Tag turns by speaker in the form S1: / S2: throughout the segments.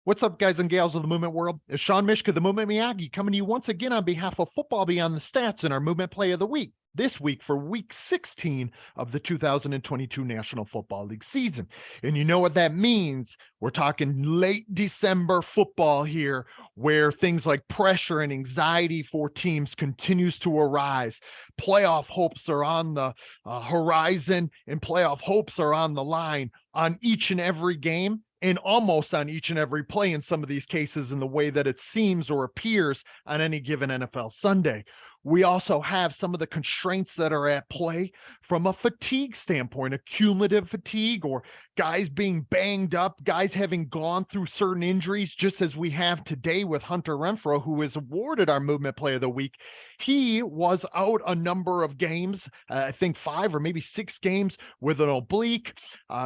S1: What's up, guys and gals of the movement world? It's Sean Mishka, the Movement Miyagi, coming to you once again on behalf of Football Beyond the Stats in our Movement Play of the Week. This week for Week 16 of the 2022 National Football League season. And you know what that means. We're talking late December football here, where things like pressure and anxiety for teams continues to arise. Playoff hopes are on the horizon, and playoff hopes are on the line on each and every game and almost on each and every play in some of these cases in the way that it seems or appears on any given NFL Sunday. We also have some of the constraints that are at play from a fatigue standpoint, a cumulative fatigue, or guys being banged up, guys having gone through certain injuries, just as we have today with Hunter Renfrow, who is awarded our Movement Play of the Week. He was out a number of games, I think 5 or maybe 6 games with an oblique.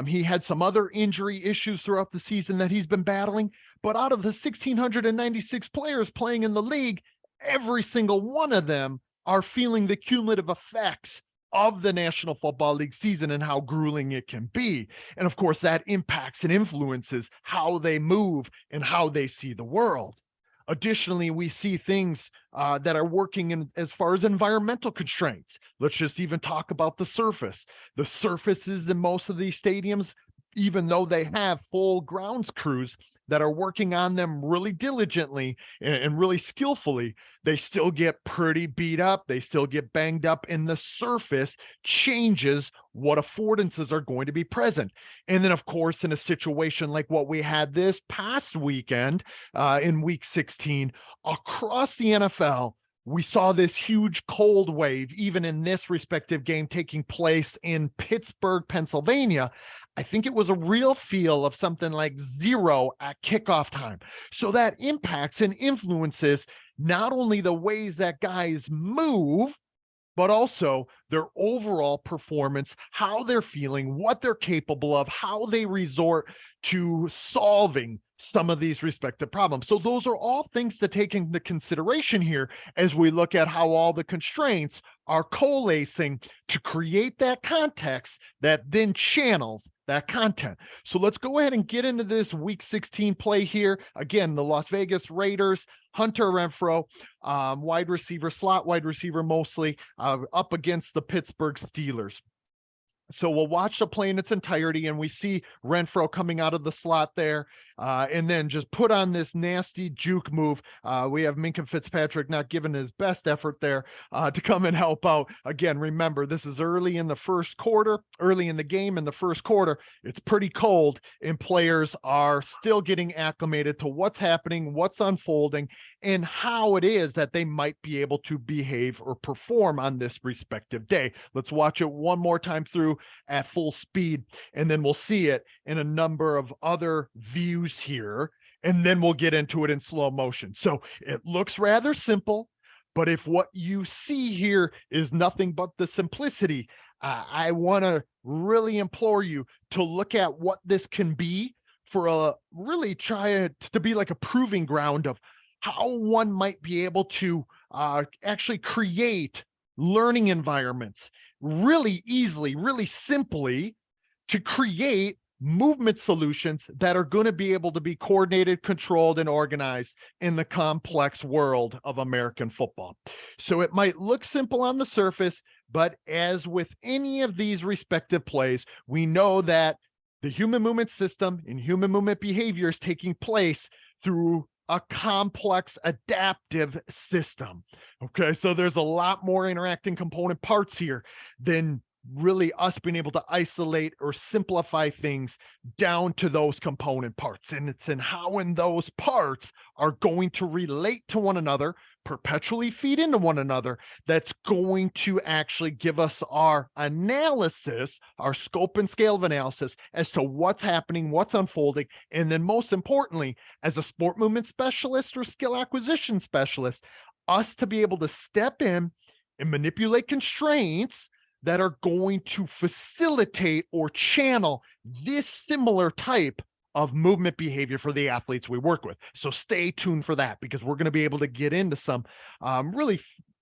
S1: He had some other injury issues throughout the season that he's been battling. But out of the 1,696 players playing in the league, every single one of them are feeling the cumulative effects of the National Football League season and how grueling it can be. And of course, that impacts and influences how they move and how they see the world. Additionally, we see things that are working in as far as environmental constraints. Let's just even talk about the surface. The surfaces in most of these stadiums, even though they have full grounds crews that are working on them really diligently and really skillfully, they still get pretty beat up. They still get banged up, and the surface changes what affordances are going to be present. And then, of course, in a situation like what we had this past weekend in Week 16, across the NFL, we saw this huge cold wave, even in this respective game taking place in Pittsburgh, Pennsylvania. I think it was a real feel of something like 0 at kickoff time. So that impacts and influences not only the ways that guys move, but also their overall performance, how they're feeling, what they're capable of, how they resort to solving some of these respective problems. So those are all things to take into consideration here as we look at how all the constraints are coalescing to create that context that then channels that content. So let's go ahead and get into this Week 16 play here. Again, the Las Vegas Raiders, Hunter Renfrow, wide receiver, slot wide receiver mostly, up against the Pittsburgh Steelers. So we'll watch the play in its entirety, and we see Renfrow coming out of the slot there, and then just put on this nasty juke move. We have Minka Fitzpatrick not giving his best effort there to come and help out. Again, remember, this is early in the first quarter, early in the game in the first quarter. It's pretty cold, and players are still getting acclimated to what's happening, what's unfolding, and how it is that they might be able to behave or perform on this respective day. Let's watch it one more time through at full speed, and then we'll see it in a number of other views here, and then we'll get into it in slow motion. So it looks rather simple, but if what you see here is nothing but the simplicity, I want to really implore you to look at what this can be for a really try to be like a proving ground of how one might be able to actually create learning environments really easily, really simply, to create movement solutions that are going to be able to be coordinated, controlled, and organized in the complex world of American football. So it might look simple on the surface, but as with any of these respective plays, we know that the human movement system and human movement behavior is taking place through a complex adaptive system. Okay, so there's a lot more interacting component parts here than really us being able to isolate or simplify things down to those component parts. And it's in how in those parts are going to relate to one another, perpetually feed into one another, that's going to actually give us our analysis, our scope and scale of analysis as to what's happening, what's unfolding, and then most importantly, as a sport movement specialist or skill acquisition specialist, us to be able to step in and manipulate constraints that are going to facilitate or channel this similar type of movement behavior for the athletes we work with. So stay tuned for that, because we're going to be able to get into some really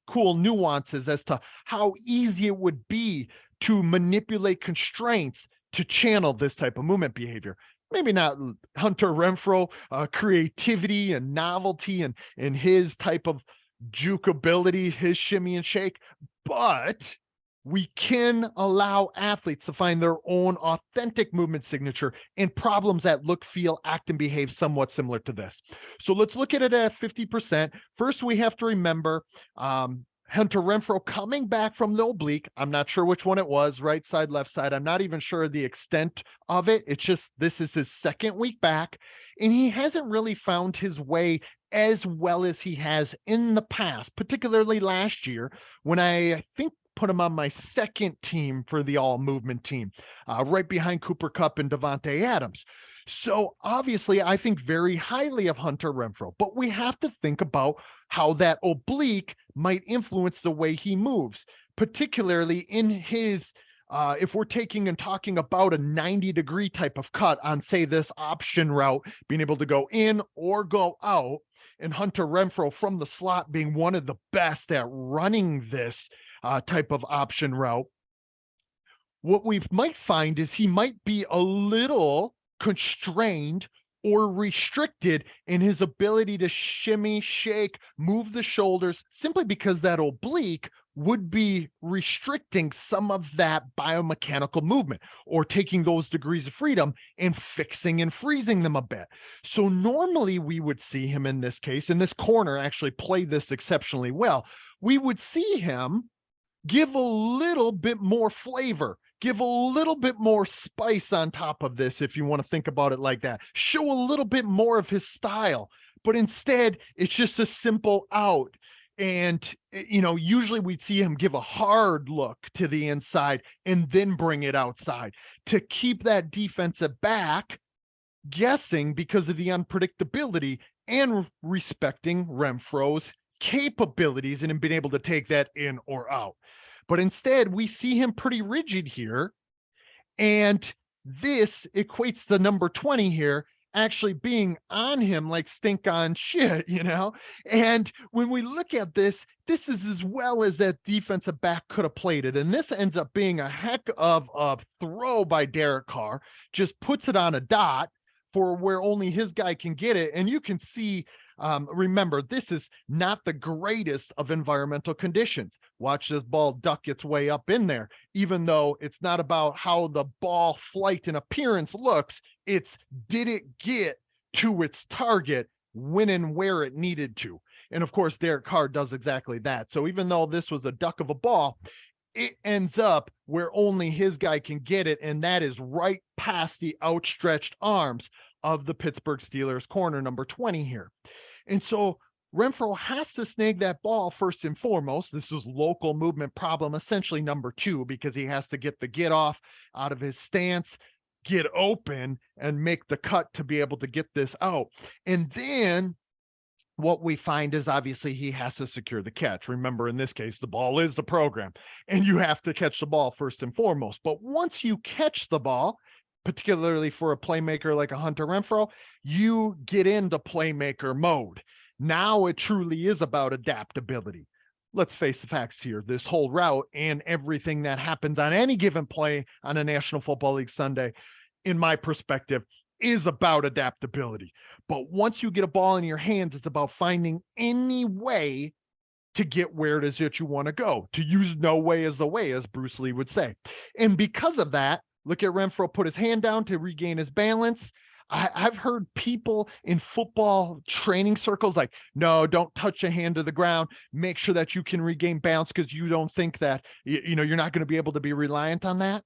S1: cool nuances as to how easy it would be to manipulate constraints to channel this type of movement behavior. maybe not Hunter Renfrow creativity and novelty and his type of juke ability, his shimmy and shake, but we can allow athletes to find their own authentic movement signature and problems that look, feel, act, and behave somewhat similar to this. So let's look at it at 50%. First, we have to remember Hunter Renfrow coming back from the oblique. I'm not sure which one it was, right side, left side. I'm not even sure the extent of it. It's just this is his second week back, and he hasn't really found his way as well as he has in the past, particularly last year when I think put him on my second team for the all movement team, right behind Cooper Kupp and Devontae Adams. So obviously, I think very highly of Hunter Renfrow, but we have to think about how that oblique might influence the way he moves, particularly in his if we're taking and talking about a 90-degree type of cut on, say, this option route, being able to go in or go out, and Hunter Renfrow from the slot being one of the best at running this type of option route, what we might find is he might be a little constrained or restricted in his ability to shimmy, shake, move the shoulders, simply because that oblique would be restricting some of that biomechanical movement or taking those degrees of freedom and fixing and freezing them a bit. So normally we would see him in this case, and this corner actually played this exceptionally well. We would see him give a little bit more flavor, give a little bit more spice on top of this, if you want to think about it like that. Show a little bit more of his style, but instead it's just a simple out. And, usually we'd see him give a hard look to the inside and then bring it outside to keep that defensive back guessing because of the unpredictability and respecting Renfrow's capabilities and in being able to take that in or out. But instead, we see him pretty rigid here. And this equates the number 20 here actually being on him like stink on shit, And when we look at this, this is as well as that defensive back could have played it. And this ends up being a heck of a throw by Derek Carr, just puts it on a dot for where only his guy can get it. And you can see, remember, this is not the greatest of environmental conditions. Watch this ball duck its way up in there, even though it's not about how the ball flight and appearance looks. It's did it get to its target when and where it needed to? And of course, Derek Carr does exactly that. So even though this was a duck of a ball, it ends up where only his guy can get it, and that is right past the outstretched arms of the Pittsburgh Steelers corner number 20 here. And so Renfrow has to snag that ball first and foremost. This is local movement problem, essentially number 2, because he has to get the get off out of his stance, get open, and make the cut to be able to get this out. And then what we find is obviously he has to secure the catch. Remember, in this case, the ball is the program, and you have to catch the ball first and foremost. But once you catch the ball, particularly for a playmaker like a Hunter Renfrow, you get into playmaker mode. Now it truly is about adaptability. Let's face the facts here. This whole route and everything that happens on any given play on a National Football League Sunday, in my perspective, is about adaptability. But once you get a ball in your hands, it's about finding any way to get where it is that you want to go, to use no way as the way, as Bruce Lee would say. And because of that, look at Renfrow put his hand down to regain his balance. I've heard people in football training circles like, no, don't touch a hand to the ground. Make sure that you can regain balance because you don't think that, you're not going to be able to be reliant on that.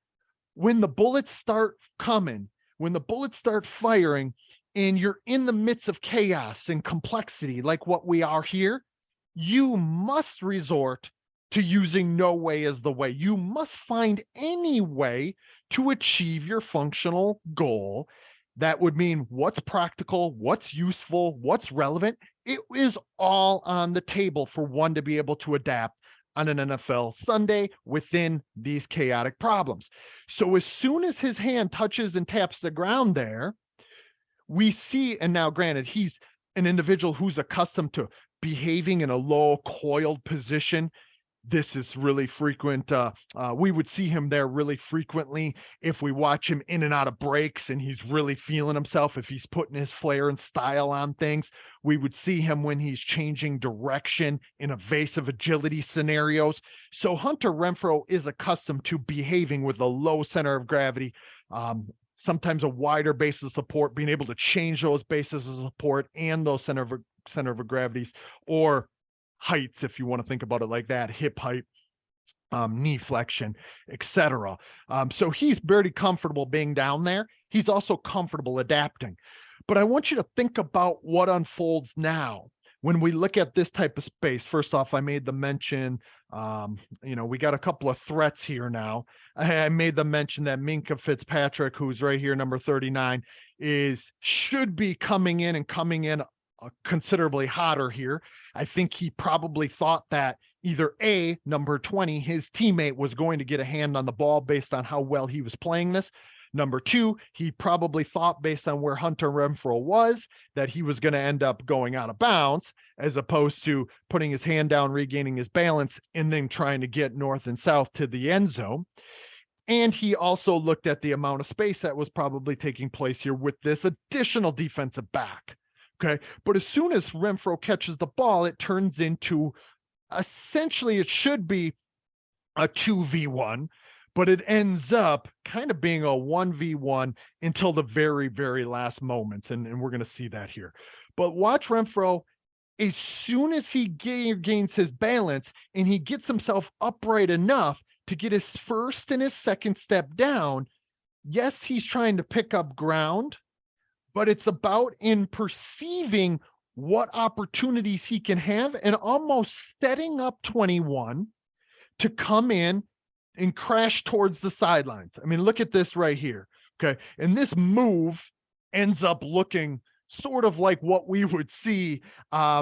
S1: When the bullets start coming, when the bullets start firing, and you're in the midst of chaos and complexity like what we are here, you must resort to using no way as the way. You must find any way to achieve your functional goal. That would mean what's practical, what's useful, what's relevant. It is all on the table for one to be able to adapt on an NFL Sunday within these chaotic problems. So as soon as his hand touches and taps the ground there, we see, and now granted, he's an individual who's accustomed to behaving in a low coiled position, This is really frequent. We would see him there really frequently if we watch him in and out of breaks and he's really feeling himself. If he's putting his flair and style on things, we would see him when he's changing direction in evasive agility scenarios. So Hunter Renfrow is accustomed to behaving with a low center of gravity, sometimes a wider base of support, being able to change those bases of support and those center of gravities, or heights, if you want to think about it like that, hip height, knee flexion, etc. So he's very comfortable being down there. He's also comfortable adapting. But I want you to think about what unfolds now when we look at this type of space. First off, I made the mention, we got a couple of threats here now. I made the mention that Minkah Fitzpatrick, who's right here, number 39, should be coming in considerably hotter here. I think he probably thought that either A, number 20, his teammate, was going to get a hand on the ball based on how well he was playing this. Number two, he probably thought, based on where Hunter Renfrow was, that he was going to end up going out of bounds, as opposed to putting his hand down, regaining his balance, and then trying to get north and south to the end zone. And he also looked at the amount of space that was probably taking place here with this additional defensive back. Okay. But as soon as Renfrow catches the ball, it turns into, essentially, it should be a 2v1, but it ends up kind of being a 1v1 until the very, very last moments. And we're going to see that here. But watch Renfrow, as soon as he gains his balance and he gets himself upright enough to get his first and his second step down, yes, he's trying to pick up ground, but it's about in perceiving what opportunities he can have and almost setting up 21 to come in and crash towards the sidelines. I mean, look at this right here. Okay. And this move ends up looking sort of like what we would see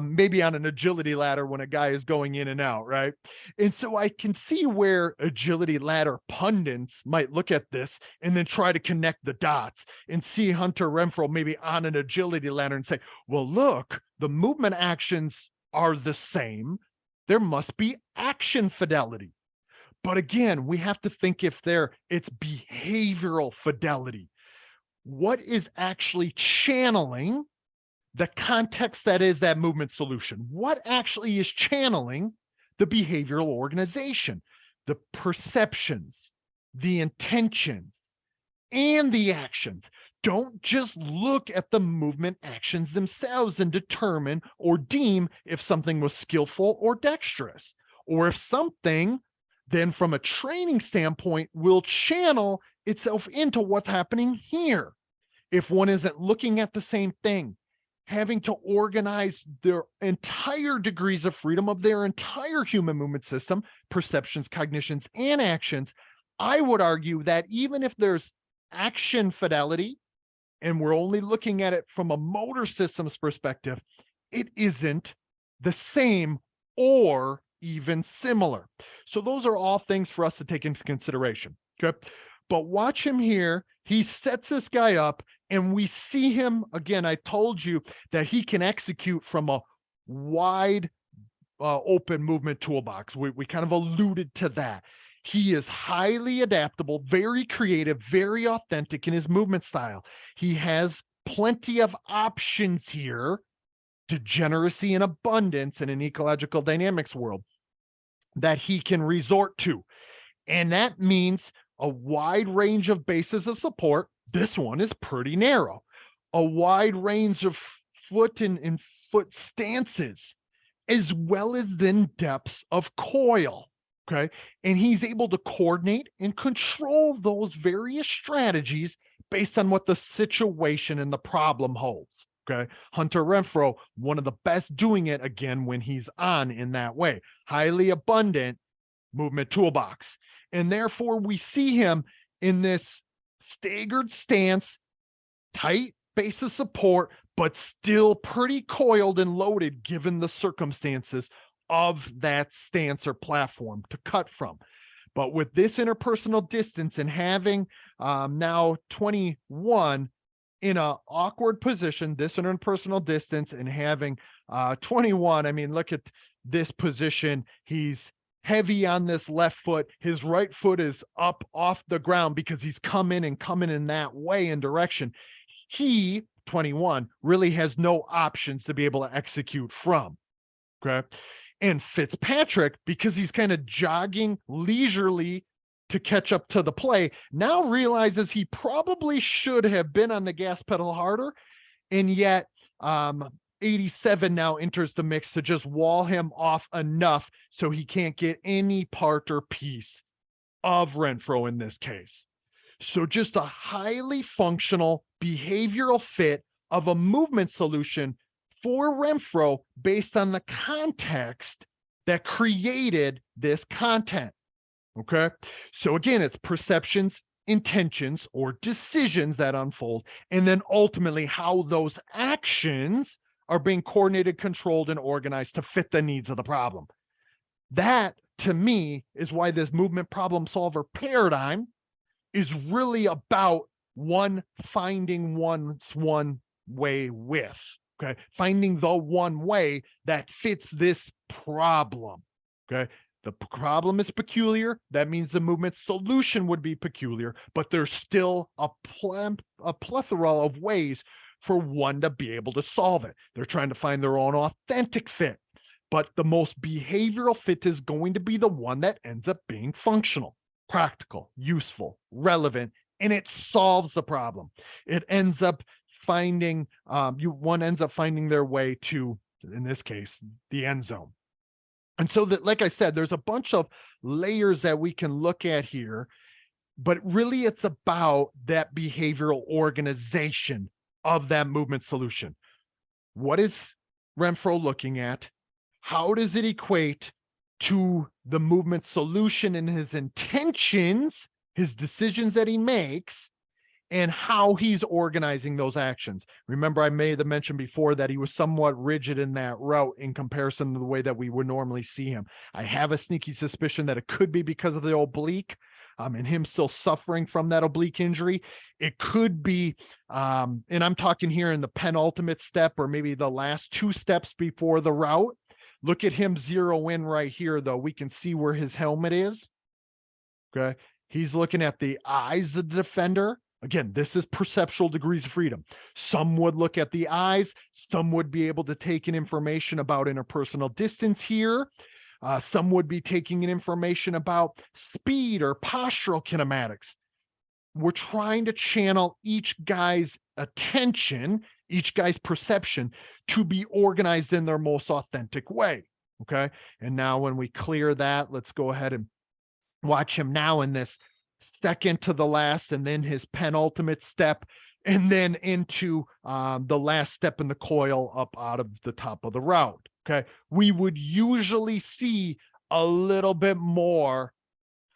S1: maybe on an agility ladder when a guy is going in and out, right? And so I can see where agility ladder pundits might look at this and then try to connect the dots and see Hunter Renfrow maybe on an agility ladder and say, well, look, the movement actions are the same. There must be action fidelity. But again, we have to think if it's behavioral fidelity. What is actually channeling the context that is that movement solution? What actually is channeling the behavioral organization, the perceptions, the intentions, and the actions? Don't just look at the movement actions themselves and determine or deem if something was skillful or dexterous, or if something, then from a training standpoint, will channel itself into what's happening here. If one isn't looking at the same thing, having to organize their entire degrees of freedom of their entire human movement system, perceptions, cognitions, and actions, I would argue that even if there's action fidelity and we're only looking at it from a motor systems perspective, it isn't the same or even similar. So those are all things for us to take into consideration. Okay. But watch him here. He sets this guy up and we see him again. I told you that he can execute from a wide open movement toolbox. We kind of alluded to that. He is highly adaptable, very creative, very authentic in his movement style. He has plenty of options here, degeneracy and abundance in an ecological dynamics world that he can resort to. And that means a wide range of bases of support. This one is pretty narrow. A wide range of foot and foot stances, as well as then depths of coil. Okay. And he's able to coordinate and control those various strategies based on what the situation and the problem holds. Okay. Hunter Renfrow, one of the best doing it again when he's on in that way. Highly abundant movement toolbox. And therefore we see him in this staggered stance, tight base of support, but still pretty coiled and loaded given the circumstances of that stance or platform to cut from. But with this interpersonal distance and having now 21 in an awkward position, this interpersonal distance, and having 21, I mean, look at this position. He's heavy on this left foot. His right foot is up off the ground because he's coming in that way and direction. He, 21, really has no options to be able to execute from. Okay. And Fitzpatrick, because he's kind of jogging leisurely to catch up to the play, now realizes he probably should have been on the gas pedal harder. And yet, 87 now enters the mix to just wall him off enough so he can't get any part or piece of Renfrow in this case. So just a highly functional behavioral fit of a movement solution for Renfrow based on the context that created this content. Okay. So again, it's perceptions, intentions, or decisions that unfold, and then ultimately how those actions are being coordinated, controlled, and organized to fit the needs of the problem. That, to me, is why this movement problem solver paradigm is really about finding one's one way with, okay? Finding the one way that fits this problem, okay? The problem is peculiar. That means the movement solution would be peculiar, but there's still a plethora of ways for one to be able to solve it. They're trying to find their own authentic fit, but the most behavioral fit is going to be the one that ends up being functional, practical, useful, relevant, and it solves the problem. It ends up finding, one ends up finding their way to, in this case, the end zone. And so that, like I said, there's a bunch of layers that we can look at here, but really it's about that behavioral organization of that movement solution. What is Renfrow looking at? How does it equate to the movement solution and his intentions, his decisions that he makes, and how he's organizing those actions? Remember, I made the mention before that he was somewhat rigid in that route in comparison to the way that we would normally see him. I have a sneaky suspicion that it could be because of the oblique, and him still suffering from that oblique injury. It could be, and I'm talking here in the penultimate step or maybe the last two steps before the route. Look at him zero in right here, though. We can see where his helmet is. Okay. He's looking at the eyes of the defender. Again, this is perceptual degrees of freedom. Some would look at the eyes. Some would be able to take in information about interpersonal distance here. Some would be taking in information about speed or postural kinematics. We're trying to channel each guy's attention, each guy's perception to be organized in their most authentic way. Okay. And now when we clear that, let's go ahead and watch him now in this second to the last, and then his penultimate step, and then into the last step in the coil up out of the top of the route. Okay. We would usually see a little bit more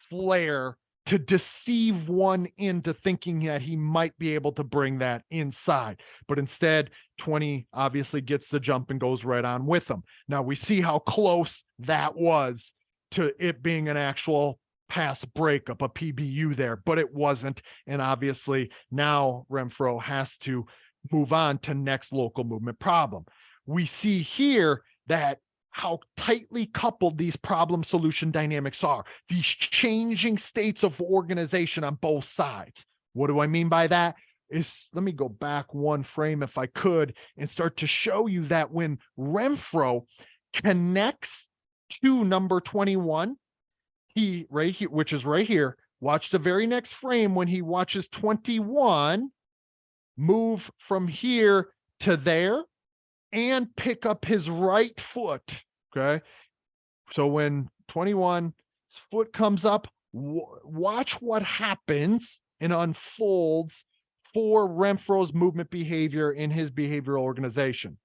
S1: flair to deceive one into thinking that he might be able to bring that inside. But instead, 20 obviously gets the jump and goes right on with him. Now we see how close that was to it being an actual pass breakup, a PBU there, but it wasn't. And obviously now Renfrow has to move on to next local movement problem. We see here that how tightly coupled these problem solution dynamics are, these changing states of organization on both sides. What do I mean by that? Let me go back one frame if I could and start to show you that when Renfrow connects to number 21, he right here, which is right here, watch the very next frame when he watches 21 move from here to there and pick up his right foot. Okay. So when 21's foot comes up, watch what happens and unfolds for Renfrow's movement behavior in his behavioral organization.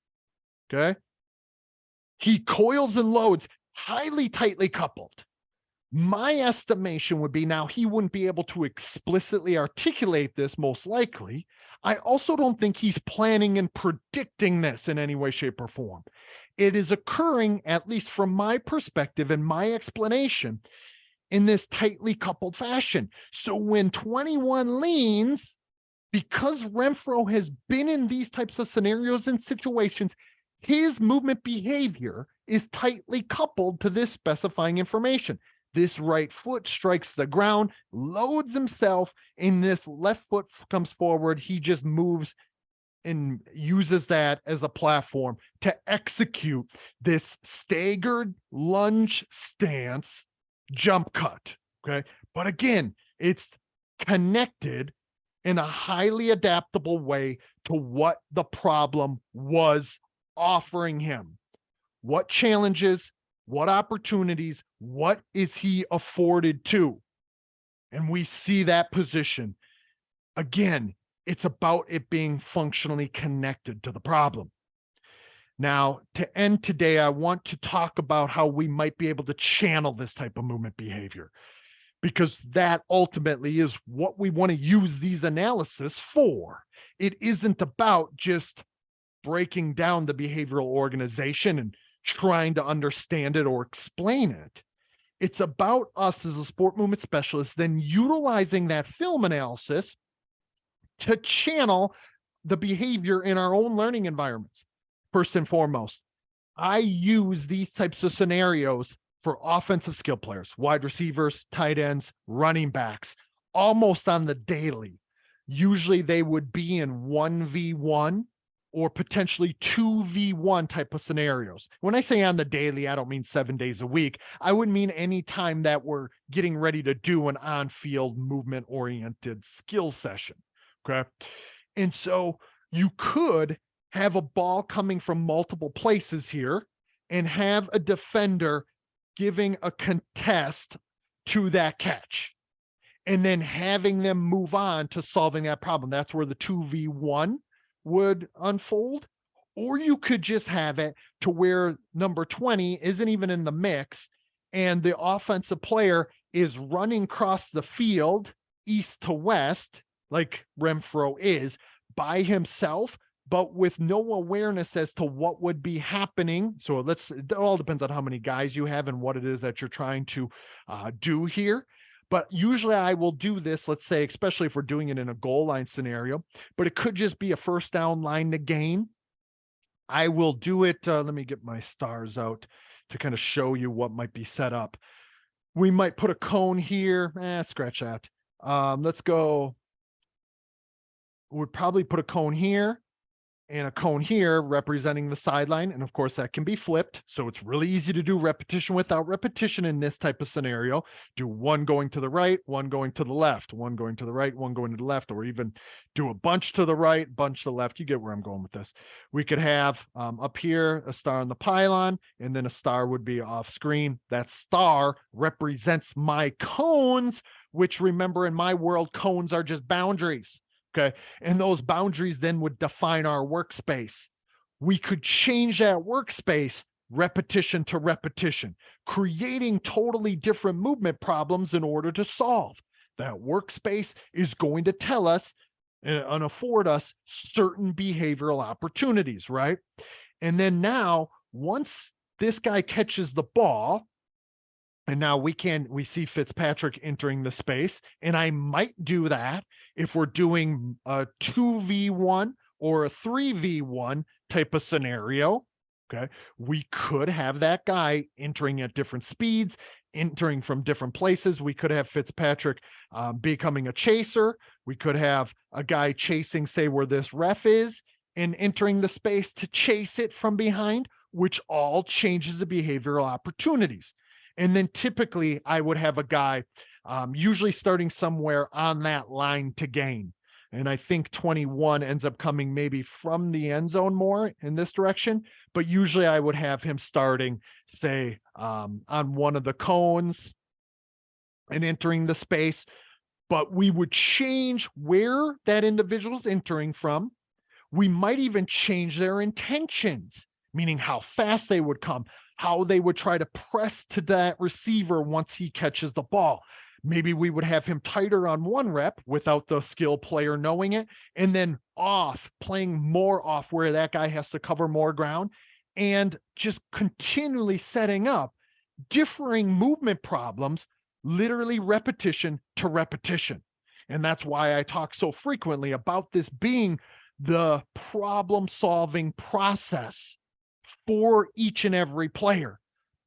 S1: Okay. He coils and loads, highly tightly coupled. My estimation would be, now he wouldn't be able to explicitly articulate this most likely. I also don't think he's planning and predicting this in any way, shape, or form. It is occurring, at least from my perspective and my explanation, in this tightly coupled fashion. So when 21 leans, because Renfrow has been in these types of scenarios and situations, his movement behavior is tightly coupled to this specifying information. This right foot strikes the ground, loads himself, and this left foot comes forward. He just moves and uses that as a platform to execute this staggered lunge stance jump cut. Okay. But again, it's connected in a highly adaptable way to what the problem was offering him. What challenges, what opportunities, what is he afforded to? And we see that position. Again, it's about it being functionally connected to the problem. Now, to end today, I want to talk about how we might be able to channel this type of movement behavior, because that ultimately is what we want to use these analysis for. It isn't about just breaking down the behavioral organization and trying to understand it or explain it. It's about us as a sport movement specialist then utilizing that film analysis to channel the behavior in our own learning environments. First and foremost, I use these types of scenarios for offensive skill players, wide receivers, tight ends, running backs, almost on the daily. Usually they would be in 1v1 or potentially 2v1 type of scenarios. When I say on the daily, I don't mean 7 days a week. I would mean any time that we're getting ready to do an on-field movement-oriented skill session. Okay. And so you could have a ball coming from multiple places here and have a defender giving a contest to that catch and then having them move on to solving that problem. That's where the 2v1 would unfold. Or you could just have it to where number 20 isn't even in the mix and the offensive player is running across the field east to west, like Renfrow is, by himself, but with no awareness as to what would be happening. So it all depends on how many guys you have and what it is that you're trying to do here. But usually I will do this, let's say, especially if we're doing it in a goal line scenario, but it could just be a first down line to gain. I will do it. Let me get my stars out to kind of show you what might be set up. We might put a cone here. Scratch that. Let's go. We'd probably put a cone here and a cone here representing the sideline. And of course that can be flipped. So it's really easy to do repetition without repetition in this type of scenario. Do one going to the right, one going to the left, one going to the right, one going to the left, or even do a bunch to the right, bunch to the left. You get where I'm going with this. We could have up here a star on the pylon, and then a star would be off screen. That star represents my cones, which, remember, in my world, cones are just boundaries. Okay. And those boundaries then would define our workspace. We could change that workspace repetition to repetition, creating totally different movement problems in order to solve. That workspace is going to tell us and afford us certain behavioral opportunities, right? And then now, once this guy catches the ball, and now we see Fitzpatrick entering the space, and I might do that if we're doing a 2v1 or a 3v1 type of scenario. Okay, we could have that guy entering at different speeds, entering from different places. We could have Fitzpatrick becoming a chaser. We could have a guy chasing, say, where this ref is, and entering the space to chase it from behind, which all changes the behavioral opportunities. And then typically I would have a guy usually starting somewhere on that line to gain. And I think 21 ends up coming maybe from the end zone more in this direction. But usually I would have him starting, say, on one of the cones and entering the space. But we would change where that individual's entering from. We might even change their intentions, meaning how fast they would come, how they would try to press to that receiver once he catches the ball. Maybe we would have him tighter on one rep without the skill player knowing it, and then playing more off where that guy has to cover more ground, and just continually setting up differing movement problems, literally repetition to repetition. And that's why I talk so frequently about this being the problem-solving process for each and every player,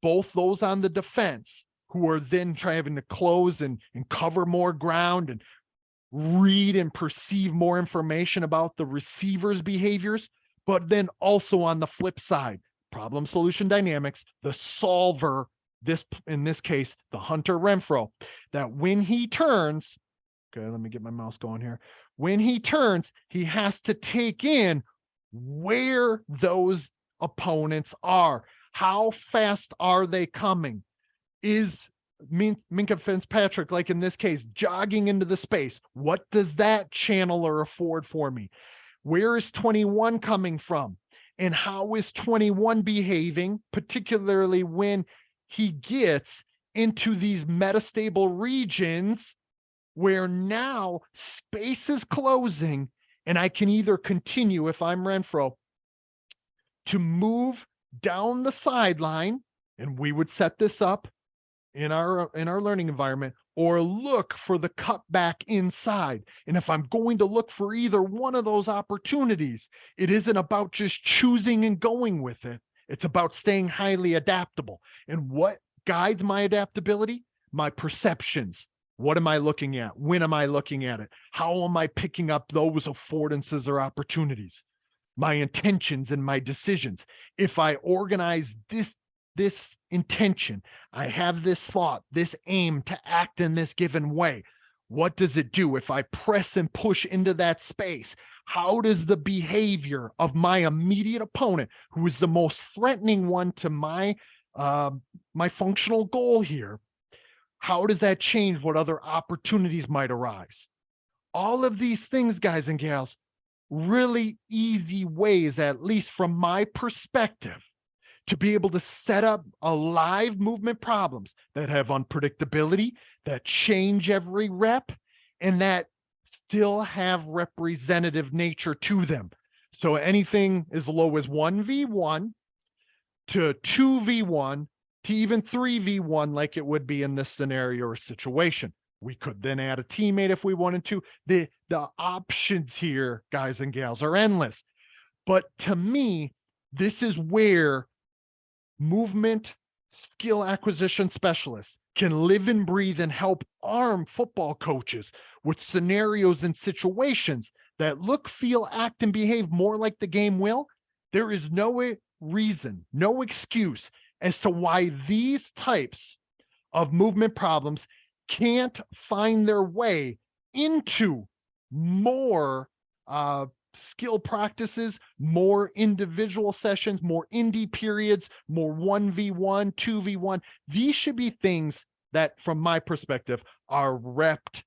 S1: both those on the defense who are then trying to close and cover more ground and read and perceive more information about the receiver's behaviors, but then also on the flip side, problem solution dynamics, the solver, this in this case, the Hunter Renfrow, that when he turns, okay, let me get my mouse going here. When he turns, he has to take in where those opponents are. How fast are they coming? Is Minkah Fitzpatrick, like in this case, jogging into the space? What does that channeler afford for me? Where is 21 coming from? And how is 21 behaving, particularly when he gets into these metastable regions where now space is closing and I can either continue, if I'm Renfrow, to move down the sideline, and we would set this up in our learning environment, or look for the cutback inside. And if I'm going to look for either one of those opportunities, it isn't about just choosing and going with it. It's about staying highly adaptable. And what guides my adaptability? My perceptions. What am I looking at? When am I looking at it? How am I picking up those affordances or opportunities? My intentions and my decisions. If I organize this intention, I have this thought, this aim to act in this given way, what does it do? If I press and push into that space, how does the behavior of my immediate opponent, who is the most threatening one to my functional goal here, how does that change what other opportunities might arise? All of these things, guys and gals, really easy ways, at least from my perspective, to be able to set up alive movement problems that have unpredictability, that change every rep, and that still have representative nature to them. So anything as low as 1v1 to 2v1 to even 3v1, like it would be in this scenario or situation. We could then add a teammate if we wanted to. The options here, guys and gals, are endless. But to me, this is where movement skill acquisition specialists can live and breathe and help arm football coaches with scenarios and situations that look, feel, act, and behave more like the game will. There is no reason, no excuse as to why these types of movement problems can't find their way into more skill practices, more individual sessions, more indie periods, more 1v1, 2v1. These should be things that, from my perspective, are repped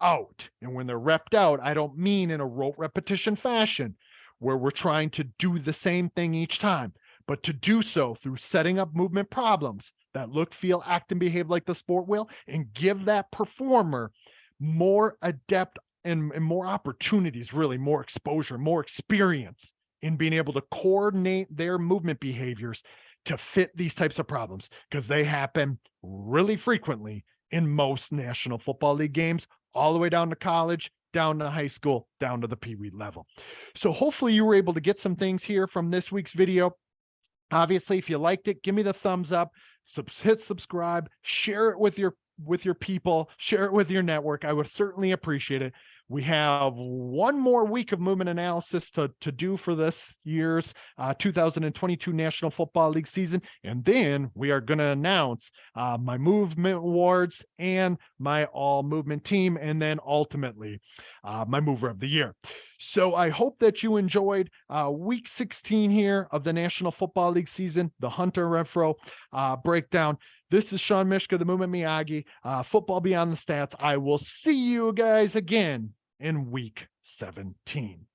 S1: out. And when they're repped out, I don't mean in a rote repetition fashion where we're trying to do the same thing each time, but to do so through setting up movement problems that look, feel, act, and behave like the sport will, and give that performer more adept and more opportunities, really more exposure, more experience in being able to coordinate their movement behaviors to fit these types of problems, because they happen really frequently in most National Football League games, all the way down to college, down to high school, down to the Pee Wee level. So hopefully you were able to get some things here from this week's video. Obviously, if you liked it, give me the thumbs up, hit subscribe, share it with your people, share it with your network. I would certainly appreciate it. We have one more week of movement analysis to do for this year's 2022 National Football League season. And then we are going to announce my movement awards and my all movement team, and then ultimately my mover of the year. So I hope that you enjoyed week 16 here of the National Football League season, the Hunter Renfrow breakdown. This is Sean Mishka, the Movement Miyagi, Football Beyond the Stats. I will see you guys again in week 17.